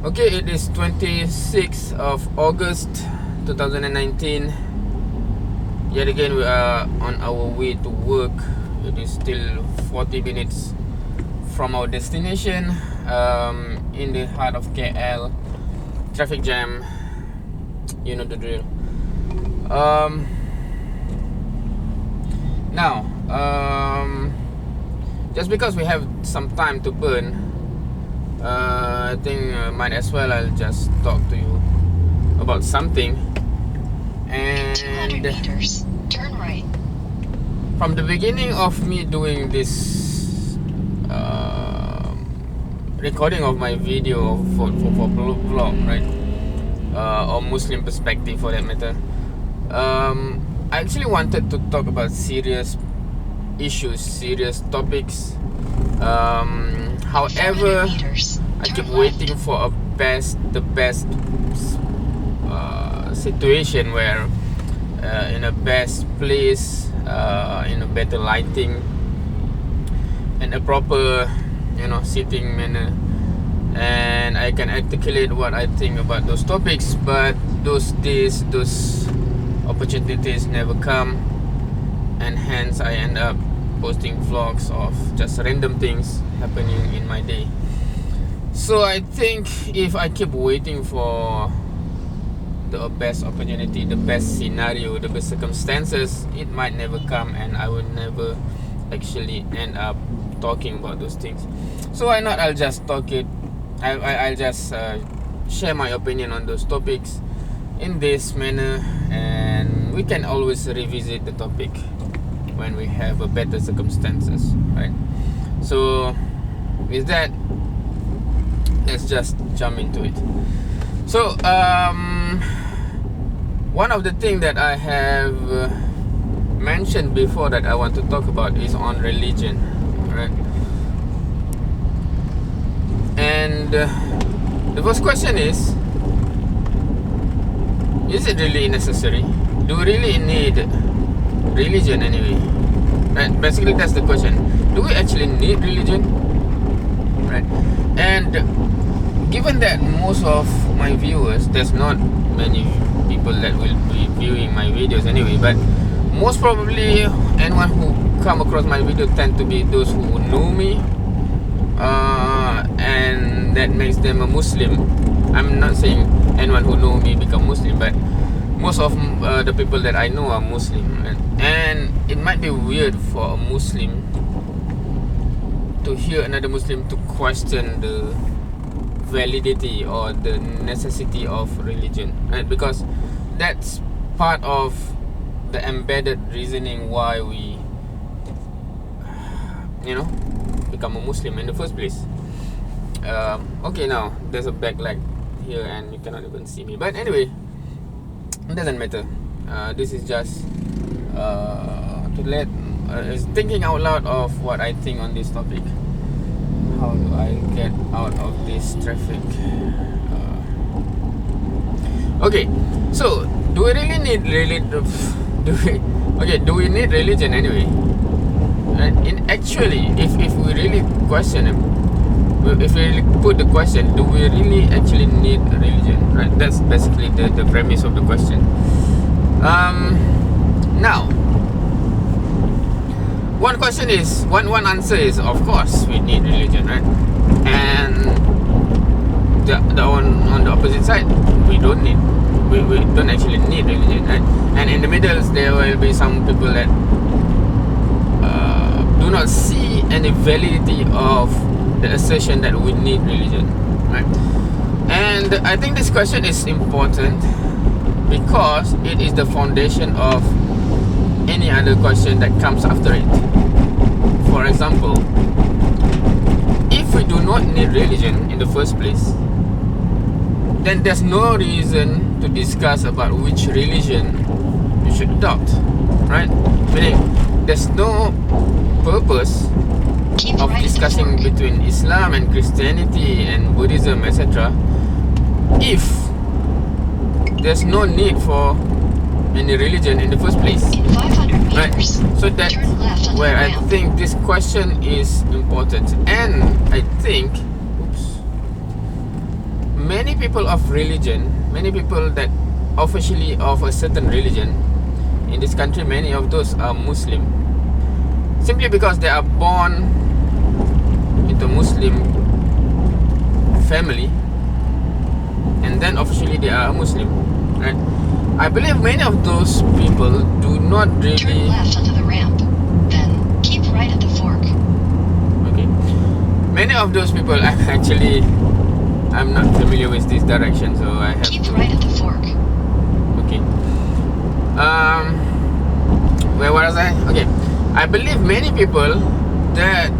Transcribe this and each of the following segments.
Okay, it is 26th of August 2019. Yet again, we are on our way to work. It is still 40 minutes from our destination, in the heart of KL. Traffic jam, you know the drill. Now, just because we have some time to burn, I think might as well I'll just talk to you about something. And 200 meters, turn right. From the beginning of me doing this recording of my video for vlog, right, or Muslim perspective for that matter, I actually wanted to talk about serious issues, serious topics. However, I keep waiting for the best situation where in a best place, in a better lighting, and a proper, sitting manner, and I can articulate what I think about those topics. But those days, those opportunities never come, and hence I end up posting vlogs of just random things happening in my day. So I think if I keep waiting for the best opportunity, the best scenario, the best circumstances, it might never come, and I will never actually end up talking about those things. So why not I'll just talk it, I'll just share my opinion on those topics in this manner, and we can always revisit the topic when we have a better circumstances, right? So with that, let's just jump into it. So one of the things that I have mentioned before that I want to talk about is on religion, right? And the first question is it really necessary? Do we really need religion anyway? Right? Basically, that's the question. Do we actually need religion? Right? And given that most of my viewers, there's not many people that will be viewing my videos anyway, but most probably anyone who come across my video tend to be those who know me, and that makes them a Muslim. I'm not saying anyone who know me become Muslim, but most of the people that I know are Muslim, right? And it might be weird for a Muslim to hear another Muslim to question the validity or the necessity of religion, right? Because that's part of the embedded reasoning why we become a Muslim in the first place. Okay, now there's a backlight here and you cannot even see me, but anyway, it doesn't matter. This is just to let thinking out loud of what I think on this topic. How do I get out of this traffic? Okay, so do we really need do we need religion anyway? And actually, if we really question it, if we really put the question, do we really actually need religion? Right, that's basically the premise of the question. Now, one answer is, of course we need religion, right? And the on the opposite side, we don't actually need religion, right? And in the middle, there will be some people that do not see any validity of the assertion that we need religion, right? And I think this question is important because it is the foundation of any other question that comes after it. For example, if we do not need religion in the first place, then there's no reason to discuss about which religion you should adopt, right? Meaning, there's no purpose of discussing between Islam and Christianity and Buddhism, etc., if there's no need for any religion in the first place, right? So that's where I think this question is important, and I think many people of religion, many people that officially of a certain religion in this country, many of those are Muslim, simply because they are born into Muslim family, and then officially they are a Muslim, right? I believe many of those people do not Turn really. left onto the ramp. Then keep right at the fork. Okay. Many of those people, I'm not familiar with this direction, so I have Keep to. right at the fork. Okay. Where was I? Okay. I believe many people that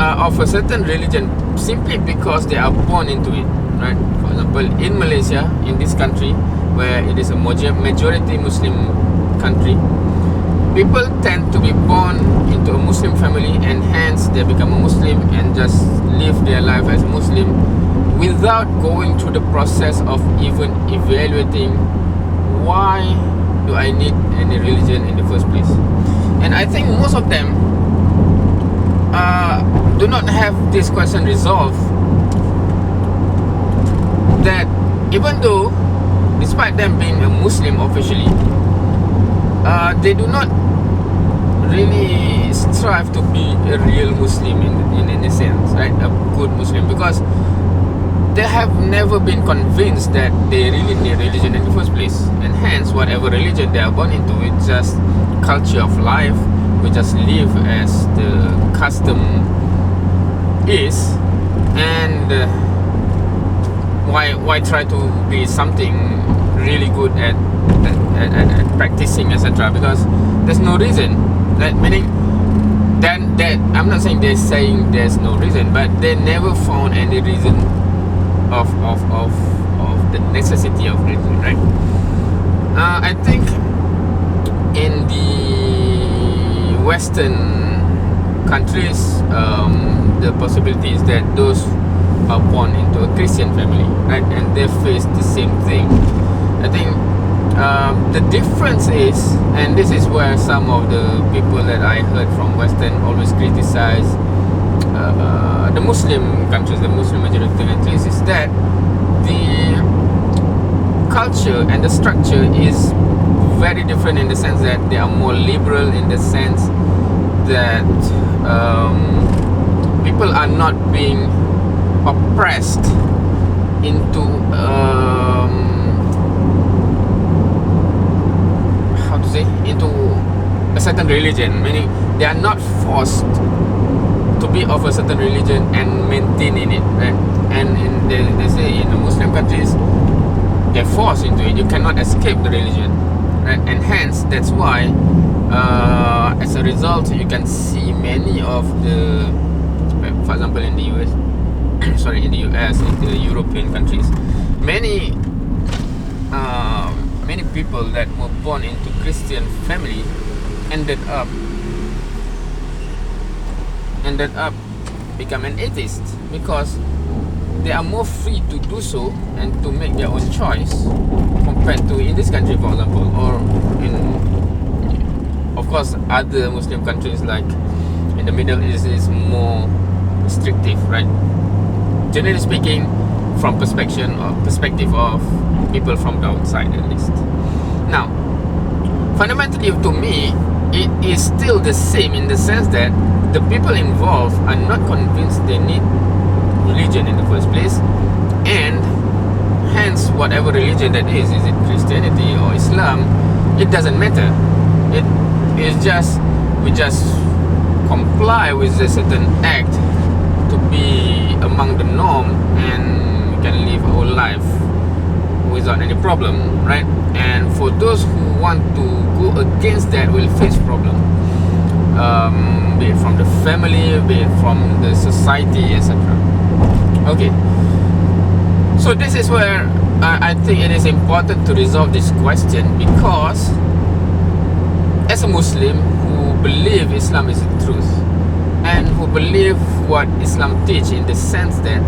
are of a certain religion simply because they are born into it, right? For example, in Malaysia, in this country, where it is a majority Muslim country, people tend to be born into a Muslim family, and hence they become a Muslim and just live their life as Muslim without going through the process of even evaluating why do I need any religion in the first place. And I think most of them do not have this question resolved, that even though despite them being a Muslim officially, they do not really strive to be a real Muslim in a sense, right? A good Muslim, because they have never been convinced that they really need religion in the first place, and hence whatever religion they are born into, it's just culture of life. We just live as the custom is, and why try to be something really good at practicing, etc., because there's no reason. That meaning then that I'm not saying they're saying there's no reason, but they never found any reason of the necessity of religion, right? I think in the Western countries, the possibility is that those are born into a Christian family, right, and they face the same thing. I think the difference is, and this is where some of the people that I heard from Western always criticize the Muslim countries, the Muslim majority countries, is that the culture and the structure is very different, in the sense that they are more liberal, in the sense that people are not being oppressed into how to say, into a certain religion, meaning they are not forced to be of a certain religion and maintain in it, right? And they say in the Muslim countries, they're forced into it. You cannot escape the religion, right? And hence that's why as a result you can see many of the, for example, in the US sorry, in the US, in the European countries, many people that were born into Christian family ended up become an atheist, because they are more free to do so and to make their own choice compared to in this country, for example, or in, of course, other Muslim countries like in the Middle East is more restrictive, right? Generally speaking, from perspective of people from the outside, at least. Now, fundamentally, to me, it is still the same, in the sense that the people involved are not convinced they need religion in the first place, and hence whatever religion that is it Christianity or Islam, it doesn't matter. It is just, we just comply with a certain act to be among the norm, and we can live our life without any problem, right? And for those who want to go against that, will face problem, be it from the family, be it from the society, etc. Okay, so this is where I think it is important to resolve this question, because as a Muslim who believe Islam is the truth, and who believe what Islam teach, in the sense that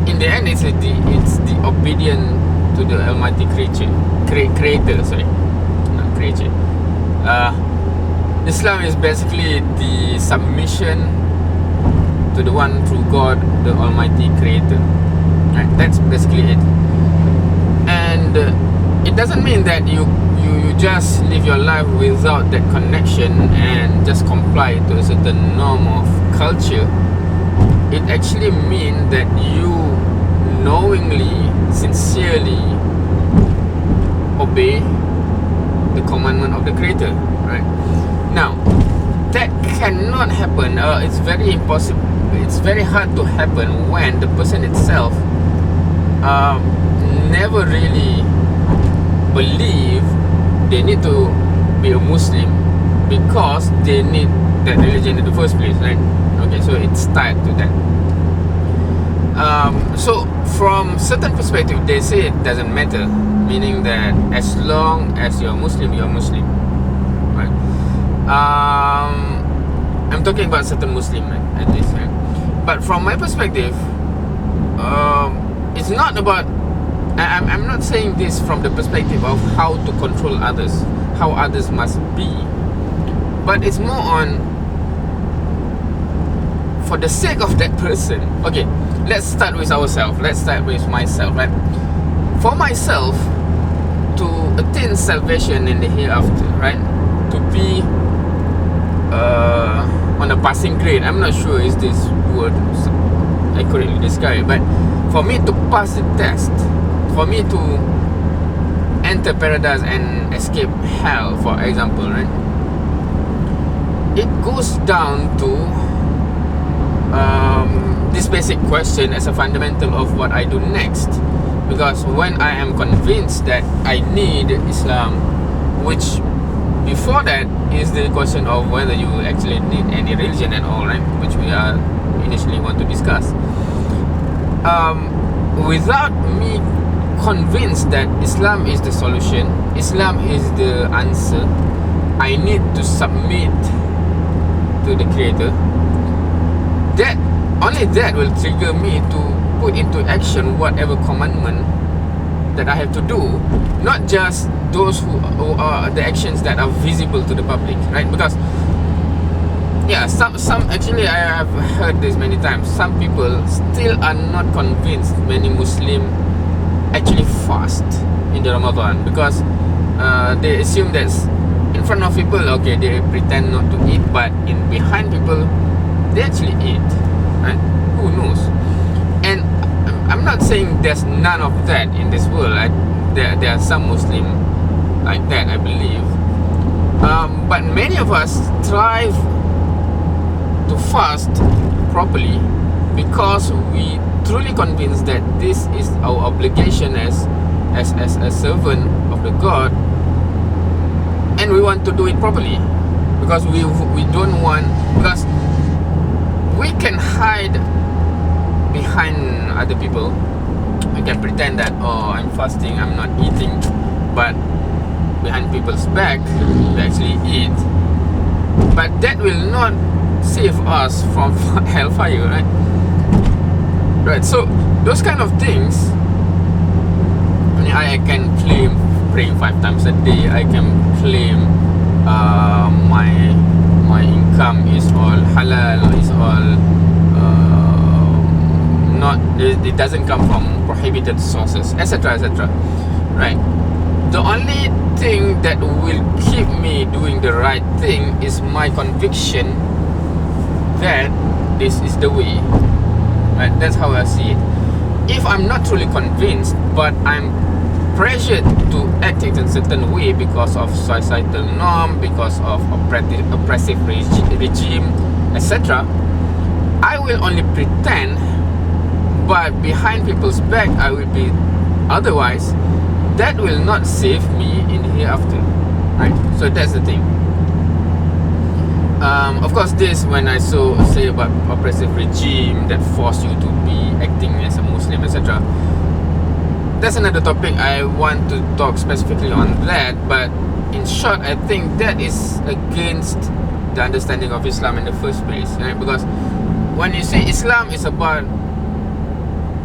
in the end it's the obedience to the Almighty Creator. Sorry, not creature. Islam is basically the submission to the one true God, the Almighty Creator. Right? That's basically it. And it doesn't mean that you just live your life without that connection and just comply to a certain norm of culture. It actually means that you knowingly, sincerely obey the commandment of the Creator, right? Now, that cannot happen. It's very impossible. It's very hard to happen when the person itself never really believe they need to be a Muslim because they need that religion in the first place, right? Okay, so it's tied to that. So from certain perspective, they say it doesn't matter, meaning that as long as you're Muslim, right? I'm talking about certain Muslim, at least, right? But from my perspective, it's not about. I'm not saying this from the perspective of how to control others, how others must be, but it's more on for the sake of that person. Okay, let's start with ourselves. Let's start with myself, right? For myself, to attain salvation in the hereafter, right? To be on a passing grade. I'm not sure is this word accurately described, but for me to pass the test, for me to enter paradise and escape hell, for example, right? It goes down to this basic question as a fundamental of what I do next. Because when I am convinced that I need Islam, which before that is the question of whether you actually need any religion at all, right? Which we are initially want to discuss. Without me convinced that Islam is the solution, Islam is the answer, I need to submit to the Creator. That only that will trigger me to put into action whatever commandment that I have to do, not just those who are the actions that are visible to the public, right? Because yeah, some actually I have heard this many times. Some people still are not convinced many Muslim actually fast in the Ramadan because they assume that in front of people, okay, they pretend not to eat, but in behind people, they actually eat, right? Who knows? And I'm not saying there's none of that in this world. There are some Muslim like that, I believe. But many of us strive to fast properly because we truly convinced that this is our obligation as a servant of the God, and we want to do it properly because we don't want, because we can hide behind other people. We can pretend that, oh, I'm fasting, I'm not eating, but behind people's back we actually eat. But that will not save us from hellfire, right? Right, so those kind of things, I can claim praying 5 times a day. I can claim my income is all halal, is all not, it doesn't come from prohibited sources, etc., etc. Right? The only thing that will keep me doing the right thing is my conviction that this is the way. Right? That's how I see it. If I'm not truly convinced, but I'm pressured to act in a certain way because of societal norm, because of oppressive regime, etc., I will only pretend, but behind people's back I will be otherwise. That will not save me in hereafter, right? So that's the thing. Of course, this when I say about oppressive regime that force you to be acting as a Muslim, etc. That's another topic. I want to talk specifically on that. But in short, I think that is against the understanding of Islam in the first place, right? Because when you say Islam is about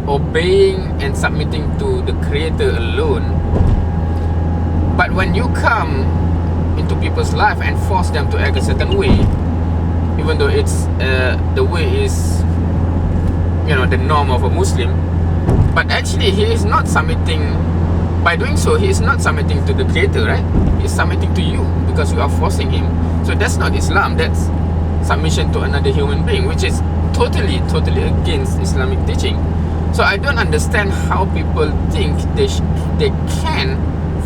obeying and submitting to the Creator alone, but when you come into people's life and force them to act a certain way, even though it's the way is, the norm of a Muslim, But actually, he is not submitting. By doing so, he is not submitting to the Creator, right? He's submitting to you because you are forcing him. So that's not Islam. That's submission to another human being, which is totally against Islamic teaching. So I don't understand how people think they can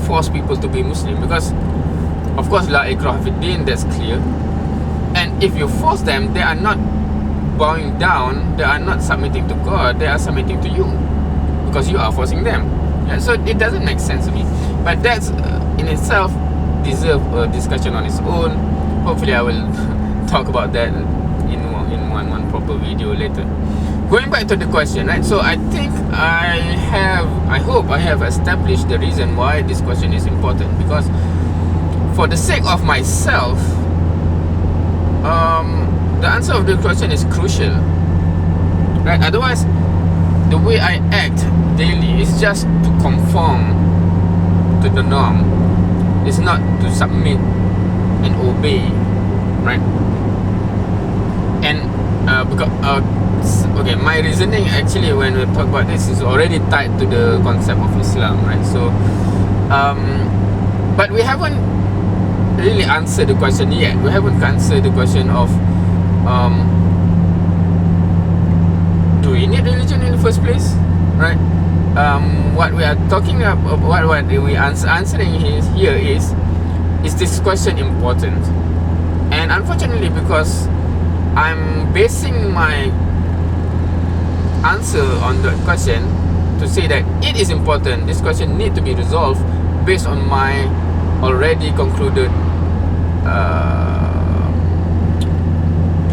force people to be Muslim, because of course la ikraha fid din, that's clear. And if you force them, they are not bowing down, they are not submitting to God, they are submitting to you because you are forcing them. Yeah, so it doesn't make sense to me. But that's in itself deserve a discussion on its own. Hopefully I will talk about that in one proper video later. Going back to the question, right? So I think I hope I have established the reason why this question is important, because for the sake of myself, the answer of the question is crucial, right? Otherwise, the way I act daily is just to conform to the norm. It's not to submit and obey, right? And because okay, my reasoning actually when we talk about this is already tied to the concept of Islam, right? So but we haven't really answered the question yet. We haven't answered the question of do we need religion in the first place, right? What we are talking about, what we answering here is this question important? And unfortunately, because I'm basing my answer on the question to say that it is important, this question need to be resolved based on my already concluded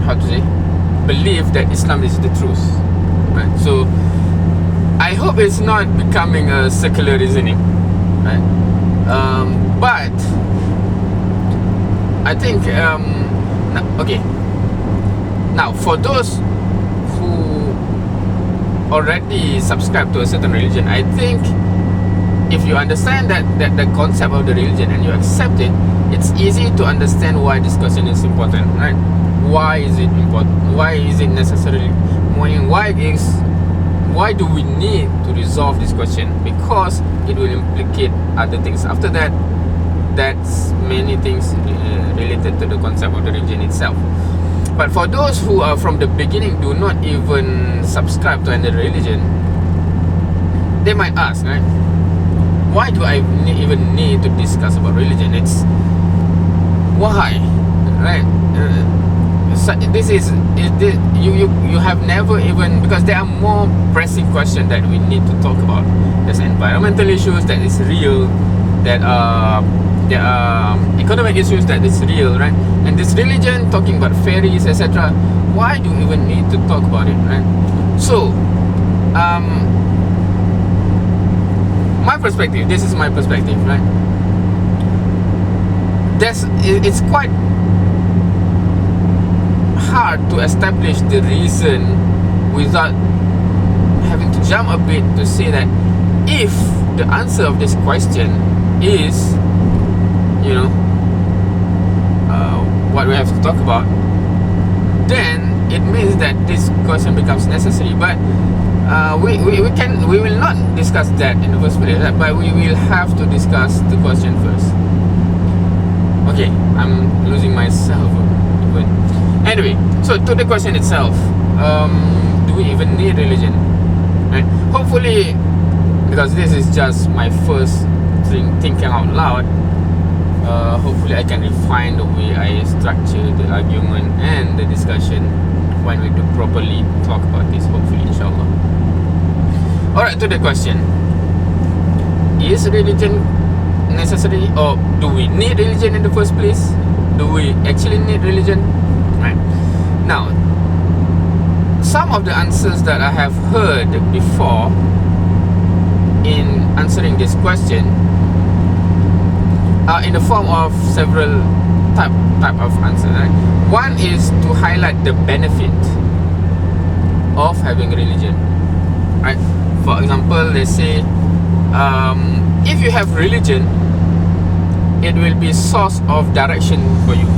how to say, belief that Islam is the truth, right? So I hope it's not becoming a secular reasoning, right? But I think okay, now for those who already subscribe to a certain religion, I think if you understand that the concept of the religion and you accept it, it's easy to understand why this question is important, right? Why is it important? Why is it necessarily? Why do we need to resolve this question? Because it will implicate other things. After that, that's many things related to the concept of the religion itself. But for those who are from the beginning do not even subscribe to any religion, they might ask, right? Why do I even need to discuss about religion? It's why, right? So this is you have never even, because there are more pressing questions that we need to talk about. There's environmental issues that is real, that there are economic issues that is real, right? And this religion talking about fairies, etc. Why do we even need to talk about it, right? So my perspective, this is my perspective, right? It's quite hard to establish the reason without having to jump a bit to say that if the answer of this question is, you know, what we have to talk about, then it means that this question becomes necessary. But we will not discuss that in the first place, but we will have to discuss the question first. Okay, I'm losing myself. Anyway, so to the question itself, do we even need religion? Right? Hopefully, because this is just my first thinking out loud, hopefully I can refine the way I structure the argument and the discussion when we do properly talk about this, hopefully, inshallah. Alright, to the question, is religion necessary, or do we need religion in the first place? Do we actually need religion? Right. Now, some of the answers that I have heard before in answering this question are in the form of several type of answers, right? One is to highlight the benefit of having religion, right? For example, let's say if you have religion, it will be source of direction for you.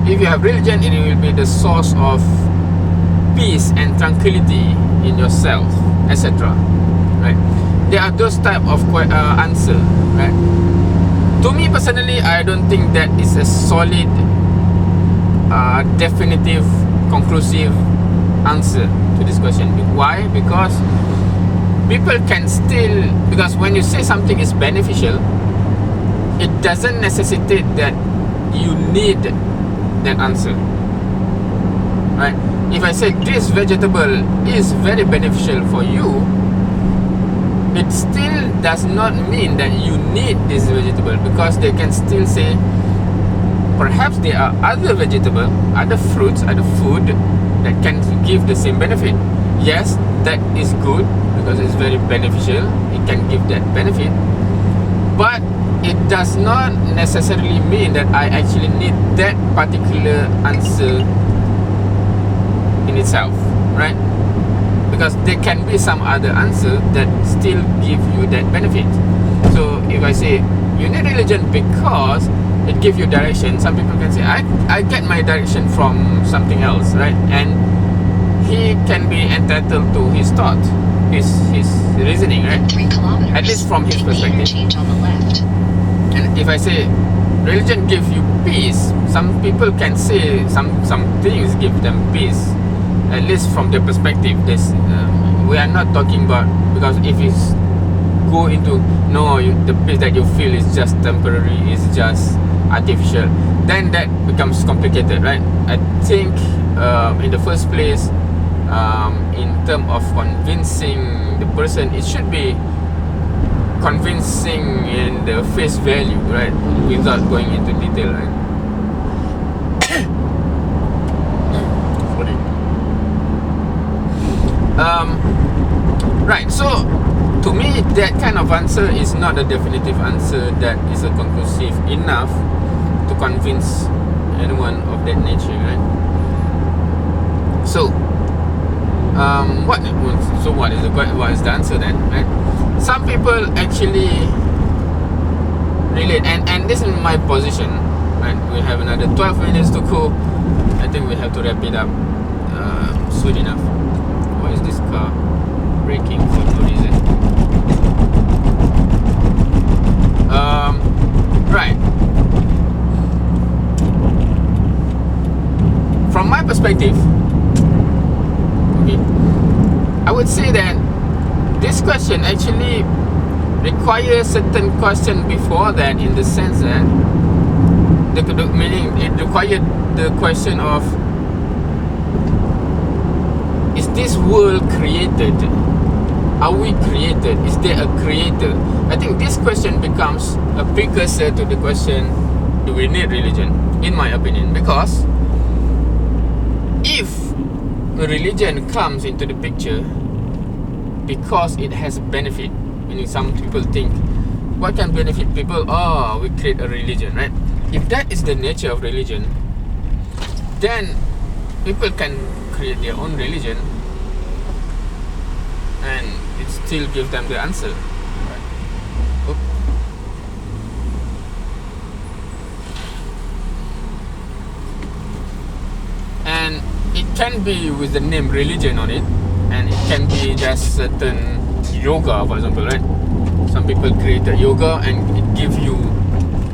If you have religion, it will be the source of peace and tranquility in yourself, etc. right? There are those type of answer, right? To me personally, I don't think that is a solid, definitive, conclusive answer to this question. Why? Because people can still, because when you say something is beneficial, it doesn't necessitate that you need that answer, right? If I say this vegetable is very beneficial for you, it still does not mean that you need this vegetable, because they can still say perhaps there are other vegetable, other fruits, other food that can give the same benefit. Yes, that is good because it's very beneficial, it can give that benefit, but it does not necessarily mean that I actually need that particular answer in itself, right? Because there can be some other answer that still give you that benefit. So if I say you need religion because it gives you direction, some people can say I get my direction from something else, right? And he can be entitled to his thought, his reasoning, right? 3 kilometers. At least from his Take the perspective. interchange on the left. And if I say religion gives you peace, some people can say some things give them peace, at least from their perspective. This we are not talking about, because if you go into the peace that you feel is just temporary, is just artificial, then that becomes complicated, right? I think in the first place, in terms of convincing the person, it should be convincing in the face value, right? Without going into detail, right? Sorry. Right, so to me that kind of answer is not a definitive answer that is a conclusive enough to convince anyone of that nature, right? So what is the answer then, right? Some people actually relate, and this is my position, right? We have another 12 minutes to go. I think we have to wrap it up soon enough. Why is this car braking for no reason? Right. From my perspective, okay, I would say that this question actually requires certain question before that, in the sense that meaning it required the question of, is this world created? Are we created? Is there a creator? I think this question becomes a precursor to the question, do we need religion? In my opinion, because if a religion comes into the picture because it has benefit, meaning some people think, what can benefit people? Oh, we create a religion, right? If that is the nature of religion, then people can create their own religion and it still gives them the answer, right? Oop. And it can be with the name religion on it, and it can be just certain yoga, for example, right? Some people create a yoga and it gives you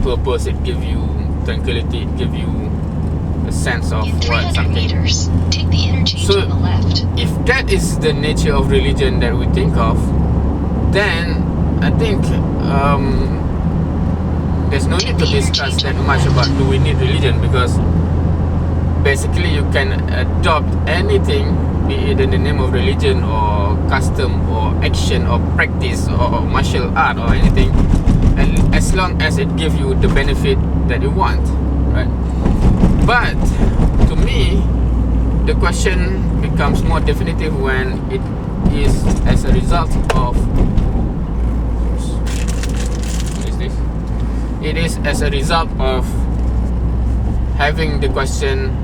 purpose, it gives you tranquility, it gives you a sense of In what 300 something. meters, take the interchange So, on the left. if that is the nature of religion that we think of, then I think there's no need to discuss that much about do we need religion, because basically you can adopt anything, be it in the name of religion or custom or action or practice or martial art or anything, and as long as it gives you the benefit that you want, right? But to me, the question becomes more definitive when it is as a result of, what is this? It is as a result of having the question,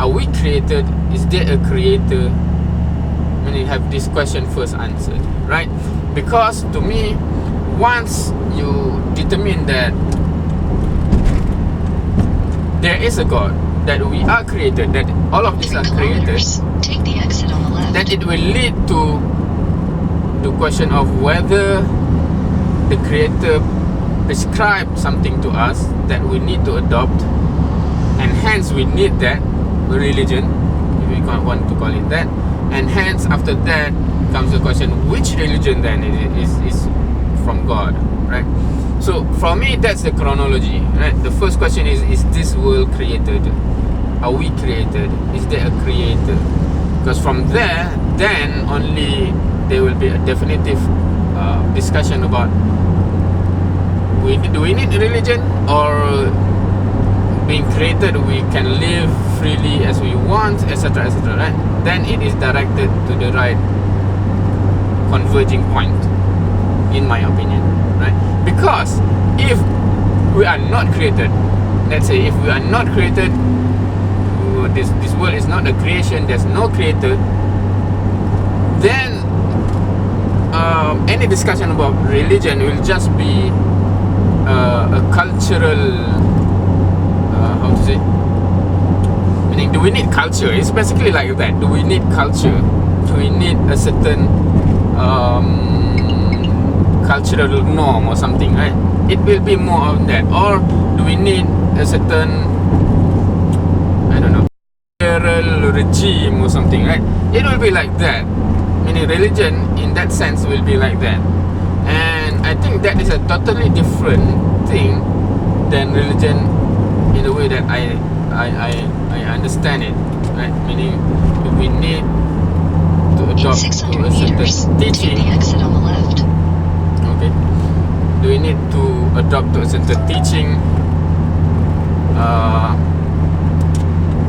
are we created? Is there a creator? When you have this question first answered, right? Because to me, once you determine that there is a God, that we are created, that all of these 3 are created, kilometers, take the exit on the left. then it will lead to to question of whether the Creator prescribed something to us that we need to adopt, and hence we need that religion, if we want to call it that. And hence after that comes the question, which religion then is from God, right? So for me, that's the chronology, right? The first question is this world created? Are we created? Is there a creator? Because from there, then only there will be a definitive discussion about do we need religion, or being created we can live freely as we want, etc., etc., right? Then it is directed to the right converging point, in my opinion, right? Because if we are not created, let's say if we are not created, this world is not a creation, there's no creator, then any discussion about religion will just be a cultural, how to say, meaning, do we need culture? It's basically like that. Do we need culture? Do we need a certain cultural norm or something, right? It will be more of that. Or do we need a certain, I don't know, regime or something, right? It will be like that. Meaning religion in that sense will be like that. And I think that is a totally different thing than religion in the way that I understand it, right? Meaning, do we need to In adopt 600 to a certain meters, take teaching? the exit on the left. Okay. Do we need to adopt to a certain teaching,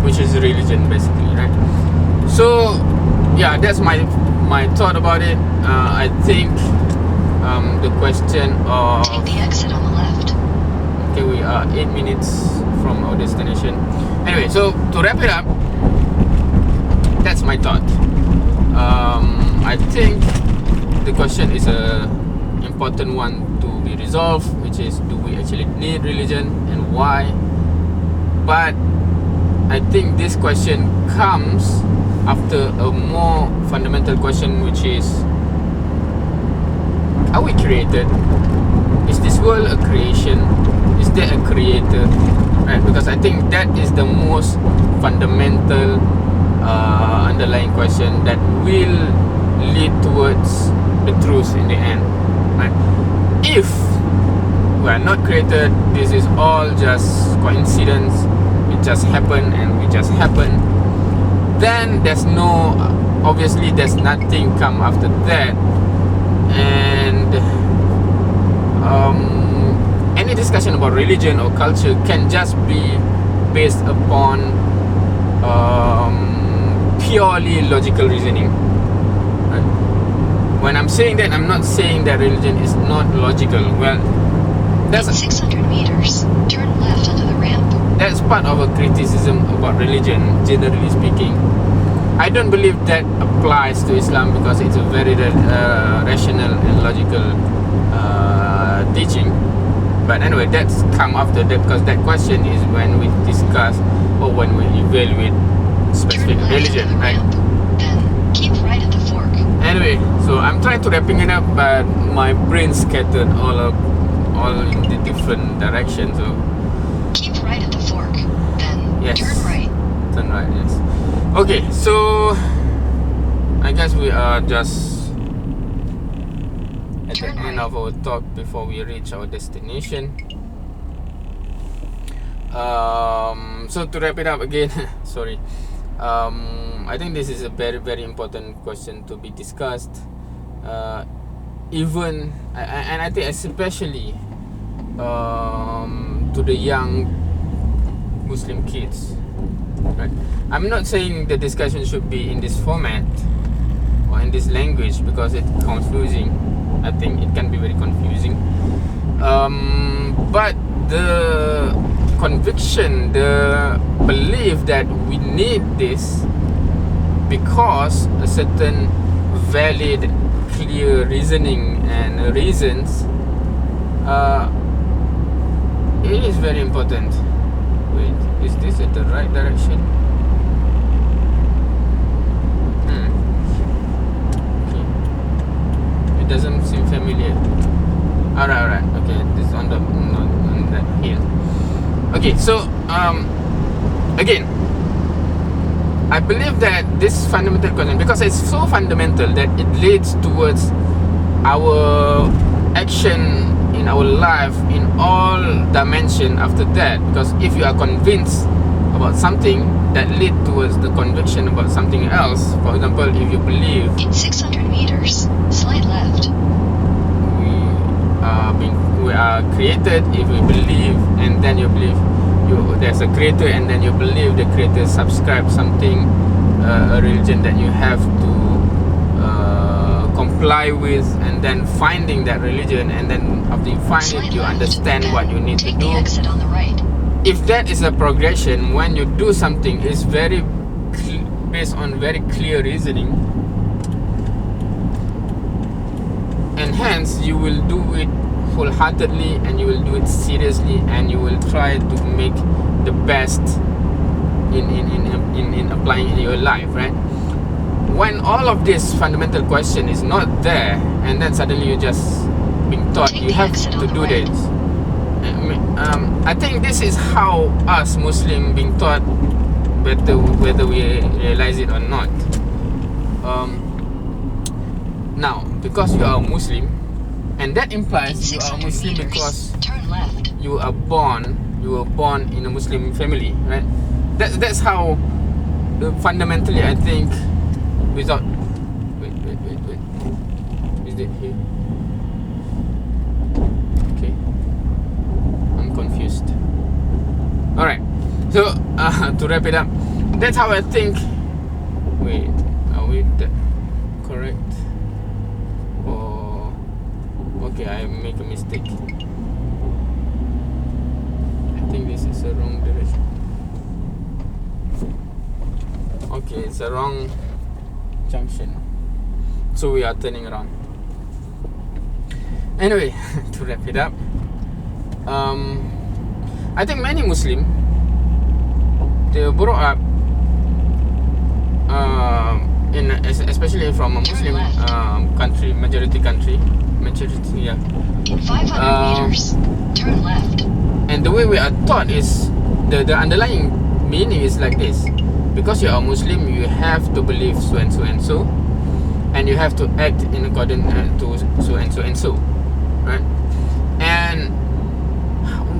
which is religion basically, right? So yeah, that's my thought about it. I think the question of, Take the exit on the left. okay, we are 8 minutes from our destination. Anyway, so to wrap it up, that's my thought. I think the question is a important one to be resolved, which is, do we actually need religion and why? But I think this question comes after a more fundamental question, which is, are we created? Is this world a creation? Is there a creator? Right? Because I think that is the most fundamental underlying question that will lead towards the truth in the end, right? If we are not created, this is all just coincidence, it just happened and we just happen, then there's no, obviously there's nothing come after that. And any discussion about religion or culture can just be based upon purely logical reasoning, right? When I'm saying that, I'm not saying that religion is not logical. Well, that's In 600 meters, turn left onto the ramp. that's part of a criticism about religion, generally speaking. I don't believe that applies to Islam because it's a very rational and logical teaching. But anyway, that's come after that, because that question is when we discuss or when we evaluate specific Turn left religion, onto the right? ramp. Then keep right at the fork. Anyway, so I'm trying to wrapping it up, but my brain scattered all in the different directions. So Keep right at the fork. Then yes, turn right. turn right. Yes. Okay, so I guess we are just at the Turn end right. of our talk before we reach our destination. So to wrap it up again, sorry. I think this is a very, very important question to be discussed. Even and I think especially to the young Muslim kids. Right? I'm not saying the discussion should be in this format or in this language because it's confusing. I think it can be very confusing. But the conviction, the belief that we need this because a certain valid, clear reasoning and reasons, it is very important. Wait, is this at the right direction? Okay. It doesn't seem familiar. Alright. Okay, this is on the hill. Okay, so again, I believe that this fundamental question, because it's so fundamental that it leads towards our action in our life in all dimension after that. Because if you are convinced about something, that lead towards the conviction about something else. For example, if you believe In 600 meters, slide left. we are created, if we believe, and then you believe there's a creator, and then you believe the creator subscribes something, a religion that you have to comply with, and then finding that religion, and then after you find it, you understand what you need to Take do. the exit on the right. If that is a progression, when you do something, it's very based on very clear reasoning, and hence you will do it wholeheartedly, and you will do it seriously, and you will try to make the best in applying in your life, right? When all of this fundamental question is not there, and then suddenly you just being taught you have to do this. I think this is how us Muslim being taught, whether we realize it or not. Now, because you are a Muslim, and that implies you are a Muslim because turn left. you were born in a Muslim family, right? That's how fundamentally I think. Without wait, is it here? Okay, I'm confused. Alright, so to wrap it up, that's how I think. Wait, are we correct? Or okay, I make a mistake. I think this is the wrong direction. Okay, it's the wrong junction, so we are turning around. Anyway, to wrap it up, I think many Muslim, they brought up especially from a Muslim country, majority, yeah. In 500 meters, turn left. And the way we are taught is the underlying meaning is like this: because you are a Muslim, you have to believe so and so and so, and you have to act in accordance to so and so and so, right? And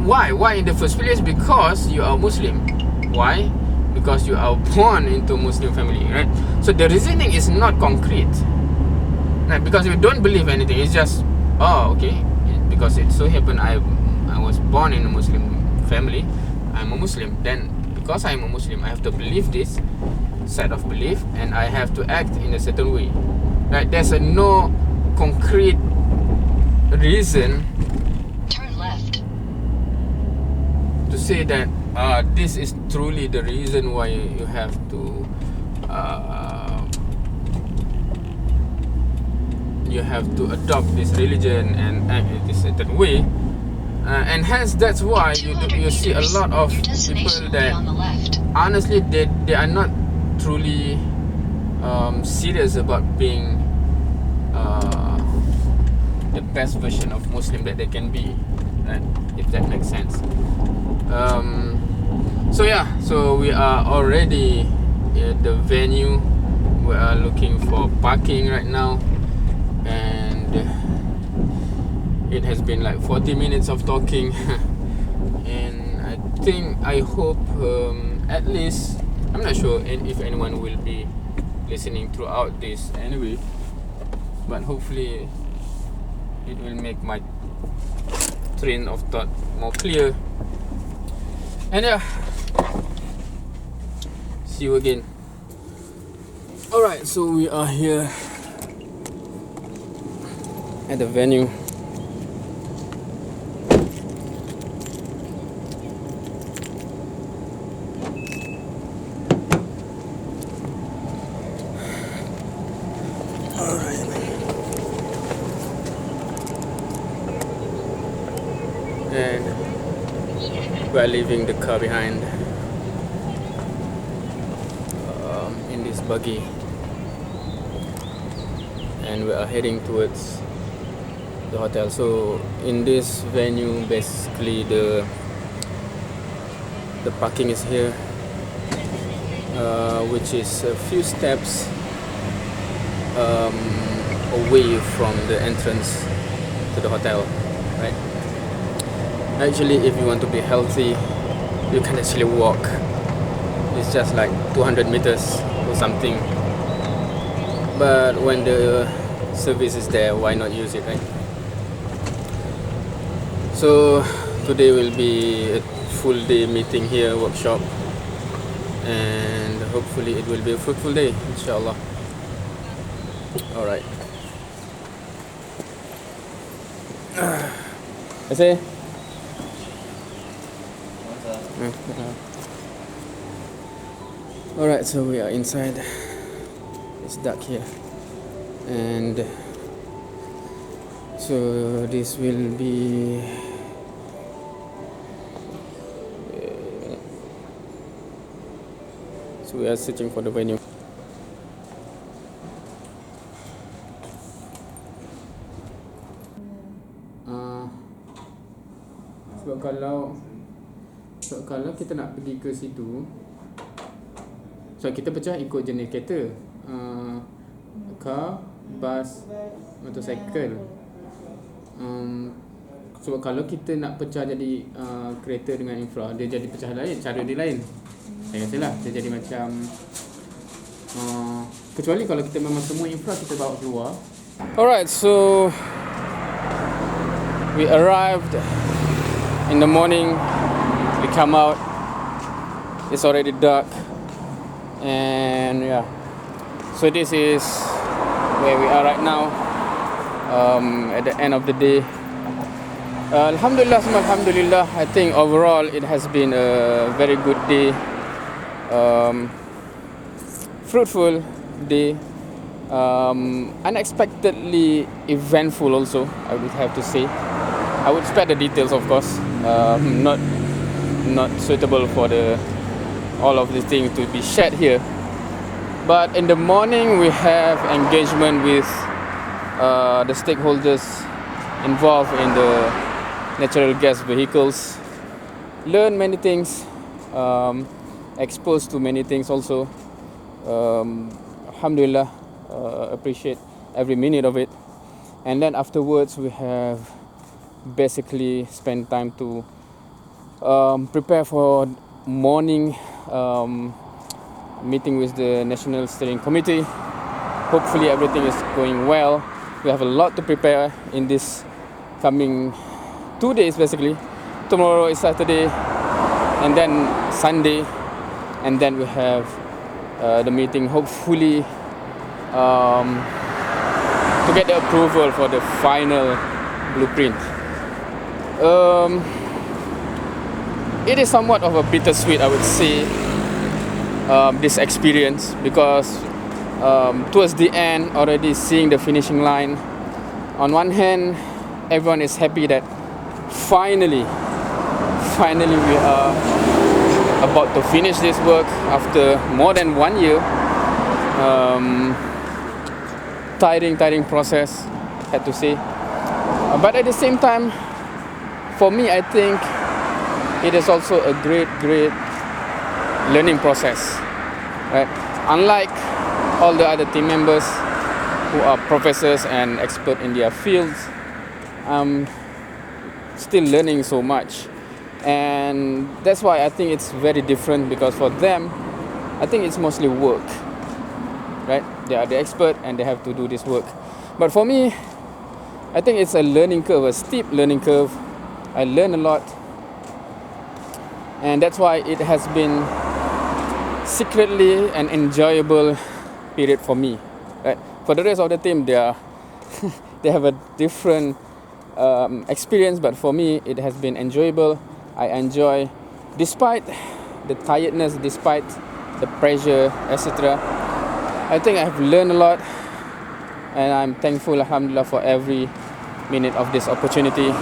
why in the first place? Because you are Muslim. Why? Because you are born into Muslim family, right? So the reasoning is not concrete, right? Because you don't believe anything. It's just, oh, okay, because it so happened I was born in a Muslim family, I'm a Muslim. Then because I'm a Muslim, I have to believe this set of belief, and I have to act in a certain way, right? There's no concrete reason Turn left. to say that this is truly the reason why you have to adopt this religion and act in this certain way, and hence that's why you see a lot of people that honestly they are not truly serious about being the best version of Muslim that they can be, right? If that makes sense. So we are already at the venue. We are looking for parking right now, and it has been like 40 minutes of talking. And I hope at least, I'm not sure if anyone will be listening throughout this anyway, but hopefully it will make my train of thought more clear. And yeah, see you again. Alright, so we are here at the venue. Alright. And we are leaving the car behind in this buggy, and we are heading towards the hotel. So in this venue, basically the parking is here, which is a few steps away from the entrance to the hotel, right? Actually, if you want to be healthy, you can actually walk. It's just like 200 meters or something. But when the service is there, why not use it, right? So today will be a full day meeting here, workshop, and hopefully it will be a fruitful day, inshallah. All right. I say. All right, so we are inside. It's dark here, and so this will be so we are searching for the venue. Sebab kalau kita nak pergi ke situ, so kita pecah ikut jenis kereta, car, bus, motorcycle. Sebab kalau kita nak pecah jadi kereta dengan infra, dia jadi pecah lain, cara dia lain. Saya kata lah, dia jadi macam kecuali kalau kita memang semua infra kita bawa keluar. Alright, so we arrived in the morning. We come out, it's already dark, and yeah, so this is where we are right now, at the end of the day. Alhamdulillah, I think overall it has been a very good day, fruitful day, unexpectedly eventful also, I would have to say. I would spare the details, of course, not suitable for all of the things to be shared here. But in the morning we have engagement with the stakeholders involved in the natural gas vehicles. Learn many things, exposed to many things also. Alhamdulillah, appreciate every minute of it. And then afterwards we have basically spent time to prepare for morning meeting with the National Steering Committee. Hopefully everything is going well. We have a lot to prepare in this coming 2 days basically. Tomorrow is Saturday, and then Sunday, and then we have the meeting hopefully to get the approval for the final blueprint. It is somewhat of a bittersweet, I would say, this experience, because towards the end, already seeing the finishing line, on one hand, everyone is happy that finally we are about to finish this work after more than 1 year. Tiring process, had to say. But at the same time, for me, I think it is also a great learning process, right? Unlike all the other team members who are professors and expert in their fields, I'm still learning so much, and that's why I think it's very different, because for them, I think it's mostly work, right? They are the expert and they have to do this work. But for me, I think it's a learning curve, a steep learning curve. I learn a lot, and that's why it has been secretly an enjoyable period for me, right? For the rest of the team, they have a different experience, but for me it has been enjoyable. I enjoy, despite the tiredness, despite the pressure, etc. I think I have learned a lot, and I'm thankful, alhamdulillah, for every minute of this opportunity.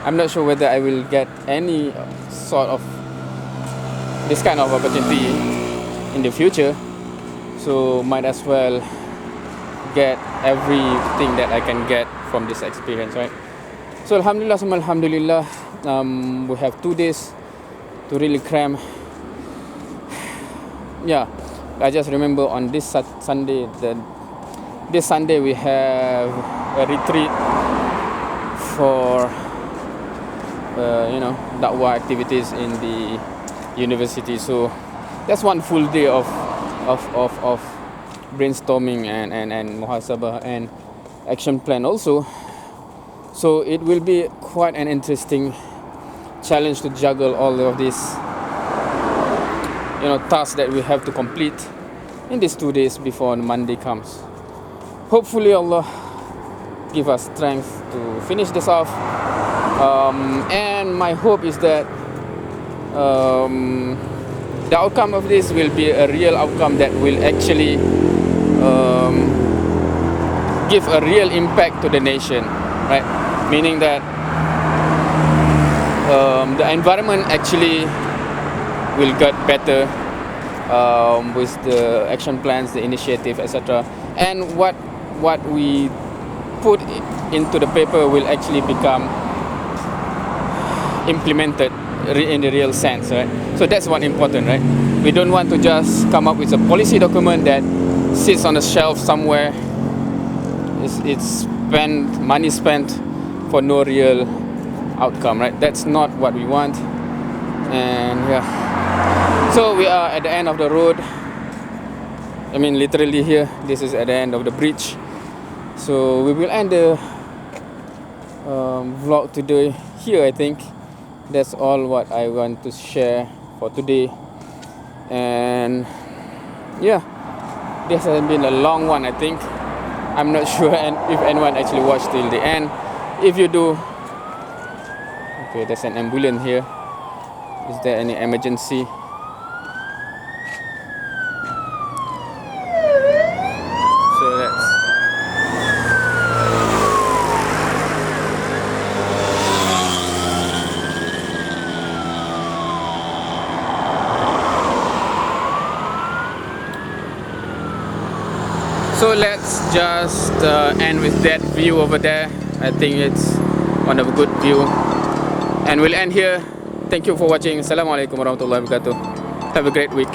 I'm not sure whether I will get any sort of this kind of opportunity in the future, so might as well get everything that I can get from this experience, right? So alhamdulillah, alhamdulillah, we have 2 days to really cram. Yeah, I just remember on this Sunday, this Sunday we have a retreat for dakwah activities in the university. So that's one full day of brainstorming and muhasabah and action plan also. So it will be quite an interesting challenge to juggle all of these tasks that we have to complete in these 2 days before Monday comes. Hopefully Allah give us strength to finish this off, and my hope is that the outcome of this will be a real outcome that will actually give a real impact to the nation, right? Meaning that the environment actually will get better with the action plans, the initiative, etc. And what we put into the paper will actually become implemented in the real sense, right? So that's what's important, right? We don't want to just come up with a policy document that sits on a shelf somewhere. It's money spent for no real outcome, right? That's not what we want. And yeah, so we are at the end of the road. I mean, literally here. This is at the end of the bridge. So we will end the vlog today here, I think. That's all what I want to share for today. And yeah, this has been a long one, I think. I'm not sure if anyone actually watched till the end. If you do, okay, there's an ambulance here. Is there any emergency? So that's so let's just end with that view over there. I think it's one of a good view, and we'll end here. Thank you for watching. Assalamualaikum warahmatullahi wabarakatuh. Have a great week.